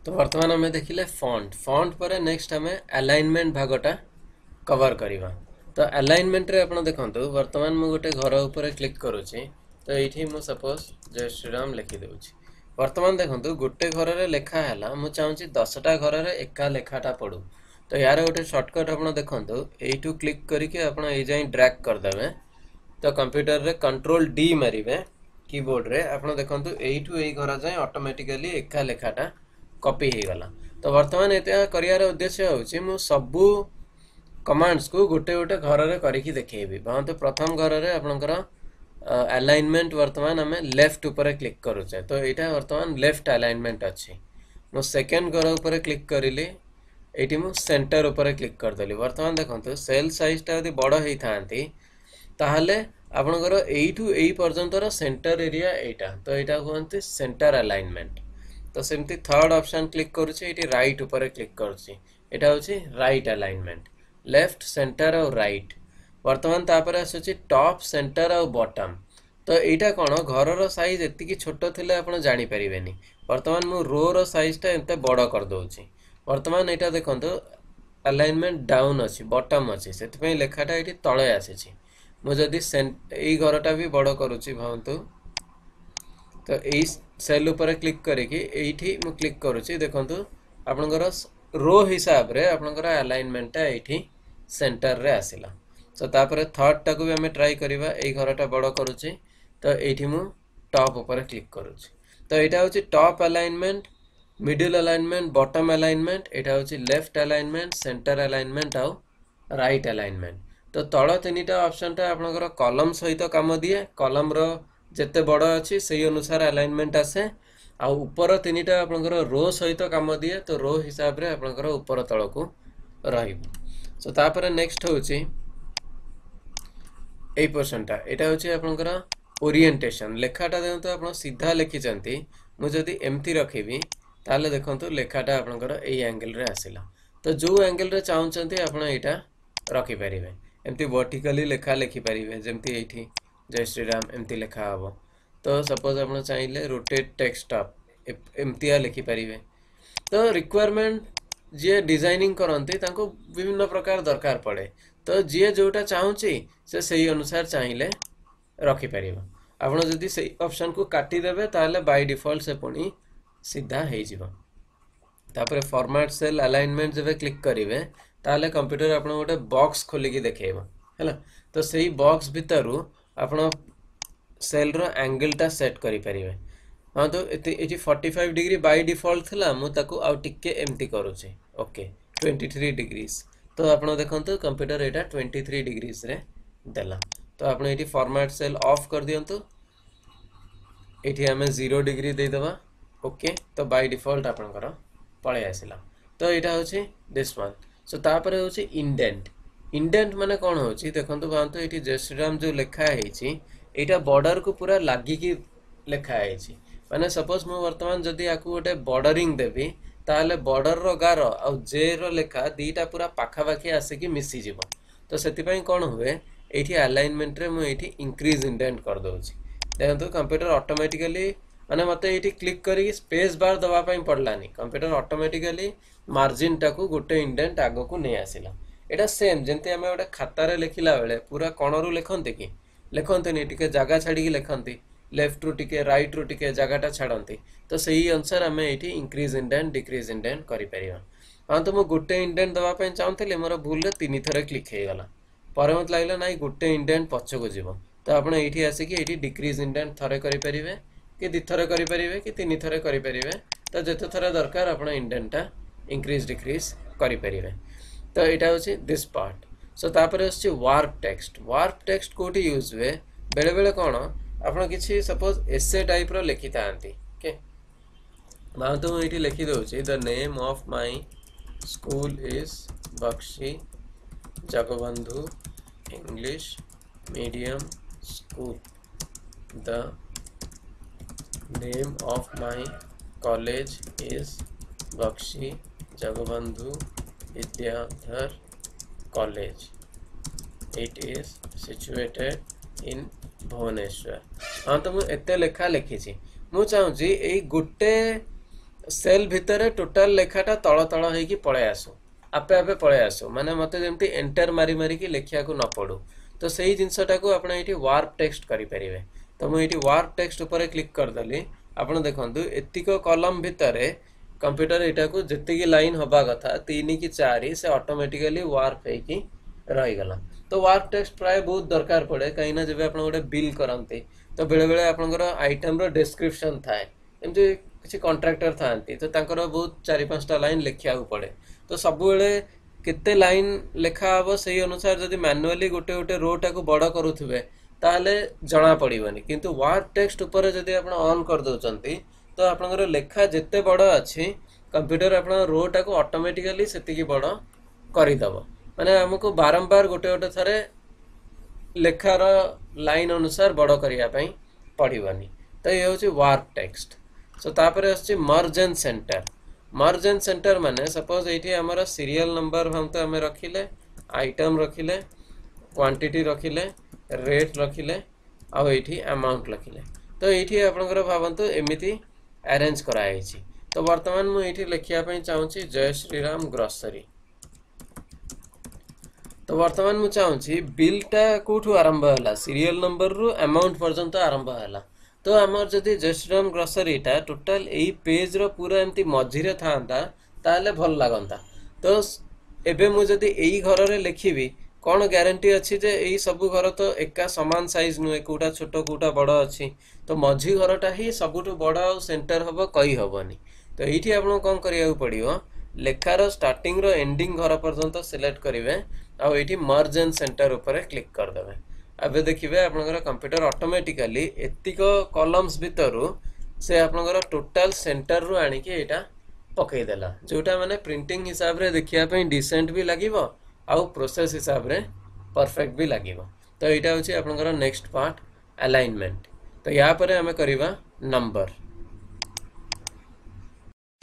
तो वर्तमान आम देखिले फॉन्ट फॉन्ट पर नेक्स्ट आम अलाइनमेंट भागटा कवर करवा। तो अलाइनमेंट रे आपण देखंतु वर्तमान मु गोटे घर ऊपर क्लिक करूची। तो ये मु सपोज जय श्रीराम लिखि देउची। वर्तमान देखंतु गोटे घर रे लेखा हैला मु चाहूची 10टा घर रे एका लेखाटा पडू। तो यार गोटे शॉर्टकट आपण देखंतु एठू क्लिक करिके आपण ए जाई ड्रैग कर देबे। तो कंप्यूटर रे कंट्रोल डी मारिबे कीबोर्ड रे आपण देखंतु एठू ए घर जाई ऑटोमेटिकली एका लेखाटा कॉपी हो गला। तो वर्तमान एते करियार उद्देश्य होची मु सबु कमांड्स को गोटे गोटे घर रे करिकि देखेबी। तो प्रथम घर रे आपनकर अलाइनमेंट वर्तमान आमे लेफ्ट ऊपर क्लिक करूचे। तो एटा वर्तमान लेफ्ट अलाइनमेंट अछि। मु सेकंड घर ऊपर क्लिक करिले एटी मु सेंटर ऊपर क्लिक कर देली। वर्तमान देखंतु सेल साइज ता यदि बड़ हेई थांती ताहले आपनकर एठू एई पर्यंतर सेंटर एरिया एटा। तो एटा होंती सेंटर अलाइनमेंट। तो सेमती थर्ड ऑप्शन क्लिक करूची एटी राइट ऊपर क्लिक करूची। एटा होची राइट अलाइनमेंट लेफ्ट सेंटर और राइट। वर्तमान तापर आसुची टॉप सेंटर और बॉटम। तो एटा कोन घर रो साइज एतिकी छोटो थिले आपण जानि परिबेनी। वर्तमान मु रो रो साइज ता एते बड़ कर दोची। वर्तमान एटा देखंतु अलाइनमेंट डाउन अछि बॉटम अछि सेति पई लेखाटा एटी तळे आसीची। मु जदी एई घरटा भी बड़ करूची भांतु। तो यही सेल ऊपर क्लिक करके एठी मु क्लिक करूची। देखंतु आपनकर रो हिसाब रे आपनकर अलाइनमेंट एठी सेंटर रे आसिला। सो तापर थर्ड टाको भी हमें ट्राई करिवा। एई घरटा बड़ करूची। तो एठी मु टॉप ऊपर क्लिक करूची। तो एटा होची top alignment middle alignment bottom alignment. एटा होची लेफ्ट अलाइनमेंट सेंटर अलाइनमेंट और राइट अलाइनमेंट। तो तळ तीनटा ऑप्शन टा आपनकर कॉलम सहित काम दिए। कॉलम रो जेते बड़ अच्छी से अनुसार अलाइनमेंट आसे आ ऊपर तीनटा आपनकर रो सहित काम दिए। तो रो हिसाब रे आपनकर ऊपर तळ को रहिबो। सो तापर नेक्स्ट होची एई पर्सनटा एटा होची आपनकर ओरिएंटेशन। लेखाटा देखंतु आपण सीधा लिखि चंती मु जदी एम्ति रखिबी ताले देखंतु लेखाटा आपनकर एई एंगल रे आसिला। तो जो एंगल रे चाहउचंती आपण एटा रखि परिबे। एम्ति वर्टिकली लेखा लिखि परिबे जेम्ति एठी जय श्रीराम एमती लिखा हम। तो सपोज आप चाहिए रोटेट टेक्स्ट अप एमतिया लिखि पारे। तो रिक्वायरमेंट जी डिजाइनिंग करती विभिन्न प्रकार दरकार पड़े। तो जी जोटा चाहूँगी से सही अनुसार चाहिए रखिपर। आपड़ जदि से ऑप्शन को काटिदेवे ताले बाय डिफॉल्ट से पुणी सीधा हो। फॉर्मेट सेल अलाइनमेंट जब क्लिक करेंगे ताले कंप्यूटर आप गोटे बॉक्स खोलिकी देखेब है। तो सही बॉक्स भितर आपण सेल रो एंगल टा सेट करि परिबे। हां तो एटी 45 डिग्री बाय डिफॉल्ट थिला मु ताको आउ टिके एम्ति करूची। Okay 23 degrees. तो आपण देखंतु कंप्यूटर एटा 23 डिग्रीज रे देला। तो आपण एटी फॉर्मेट सेल ऑफ कर दियंतु। एटी हमें 0 डिग्री दे देबा। ओके तो बाय डिफॉल्ट आपनकर पळे आसिला। तो एटा होची दिस वन। सो तापर होची इंडेंट। इंडेंट माने कौन होची देखंतु भांतु एठी जय श्रीराम जो लेखा हेची एटा बॉर्डर को पूरा लागिकी लेखा हेची। माने सपोज मु वर्तमान जदी आकु गोटे बॉर्डरिंग देबी ताले बॉर्डर रो गार आ जे रो लेखा दीटा पूरा पाखा पाखी आसे मिसी जीवो। तो सेति पई कोन हुए एठी अलाइनमेंट रे मु एठी इंक्रीज इंडेंट कर दोची। देखंतु कंप्यूटर ऑटोमेटिकली माने मते एठी क्लिक करी स्पेस बार दबा पई पड़लानी। कंप्यूटर ऑटोमेटिकली मार्जिन टाकू गोटे इंडेंट आगो को नै आसिला। एटा सेम जेंते हमें गोटे खातार लिखिला बेले पूरा कणरू लिखते कि लिखते टिके जगह छाड़ी लिखती लेफ्ट रु टिके राइट रु टिके जगहटा छाड़ती। तो सही अनुसार आम ये इंक्रीज इंडेंट डिक्रीज इंडेंट कर। हाँ तो मुझे गोटे इंडेंट दवाई चाहूली मोर भूल 3 थर क्लिक हो गला। पर मत लगे ना गोटे इंडेंट पछक जीव। तो आप ये आसिक ये डिक्रीज इंडेंट थरे करेंगे कि 2 थर करेंगे कि 3 थर करेंगे। तो जिते थर दरकार आप इंडेंटा इंक्रीज डिक्रीज करेंगे। तो यहाँ हूँ दिस पार्ट। सो तापर आछी वार्प टेक्स्ट। वार्प टेक्स्ट कोटी यूज हुए बेले बेले कौन आप किसी सपोज एसे टाइप रो लिखि थांती। ओके तो मुझे लिखि दूसरी the name of my school is Bakshi Jagabandhu English medium school. The name of my college is Bakshi Jagabandhu Bidyadhar college. It is situated in Bhubaneswar. हाँ तो मुझे एते लेखा लिखी मु चाहूँगी यही गोटे सेल भितर टोटाल लेखाटा तल तल होइकी पळे आसु आपे आपे पळे आसु माने मते जेमती एंटर मारी मारी की लेखिया को न पडू तो सेही जिंसटा को आपण एठी वार्प टेक्स्ट करि परिबे तो मु एठी वार्प टेक्स्ट ऊपर क्लिक कर दली आपण देखंतु एतिको कॉलम भितर कंप्यूटर एटा को जेतिकी लाइन हबा कथा 3 की 4 से ऑटोमेटिकली वार्प हेकी रही गला तो वार्प टेक्स्ट प्राय बहुत दरकार पड़े कहीं ना जब आप गोटे बिल करते तो बेले बेले आपंकर आइटम रो डिस्क्रिप्शन थाए एमती किसी कॉन्ट्रैक्टर थांती तो तांकर बहुत 4-5टा लाइन लिखिया पड़े तो सब बेले केते लाइन लेखा हम से अनुसार जब मैनुअली गोटे गोटे रोटा को बड़ करुवे ताहले जना पड़बनी किंतु वार्प टेक्स्ट ऊपर जब आप ऑन कर दउचंती तो आपंकर लेखा जिते बड़ अच्छी कंप्यूटर आप रोटा को ऑटोमेटिकली सेतिकी बड़ करदब माने हमको बारंबार गोटे गोटे थरे लेखार लाइन अनुसार बड़ करिया पई पड़बनी तो ये हूँ वार्प टेक्स्ट सो तापर मर्ज एंड सेंटर माने सपोज ये आमर सीरियल नंबर हम तो आम रखिले आइटम रखिले क्वांटिटी रखिले रेट रखिले आउ ये अमाउंट रखिले तो ये आपंकर भावतु एमती अरेंज कराई तो वर्तमान मुझे लिखापी चाहूँगी जय श्रीराम ग्रोसरी तो वर्तमान मुझे चाहूँगी बिलटा कौटू आरंभ है सीरियल नंबर रु अमाउंट पर्यंत आरंभ है तो आमर जदि जय श्रीराम ग्रोसरीटा टोटाल यही पेज रो पूरा एमती मझिरे था ताले भल लगता तो एबे मु जदि यही घर रे लिखिबी कौन ग्यारंटी अच्छी जे यही सब घर तो एका समान साइज नुहे कौटा छोट कौटा बड़ अच्छी तो मझी घरटा ही सबुठ बड़ आ सेंटर हम कही हेनी तो ये आपको कौन करिया पड़ो लेखार स्टार्टिंग रो एंडिंग घर पर्यंत सिलेक्ट करेंगे आउ ये मर्ज एंड सेंटर ऊपर क्लिक करदे अब देखिए आपंकर कंप्यूटर ऑटोमेटिकली एतिक कॉलम्स भितर से आपंकर टोटाल सेंटर रु आणिकी एटा पकईदेला जोटा माने प्रिंटिंग हिसाब रे देखिया डिसेंट भी लगे आउ प्रोसेस हिसाब रे परफेक्ट भी लगे तो यहाँ हूँ आपंकर नेक्स्ट पार्ट अलाइनमेंट तो या पर आमे करिबा नंबर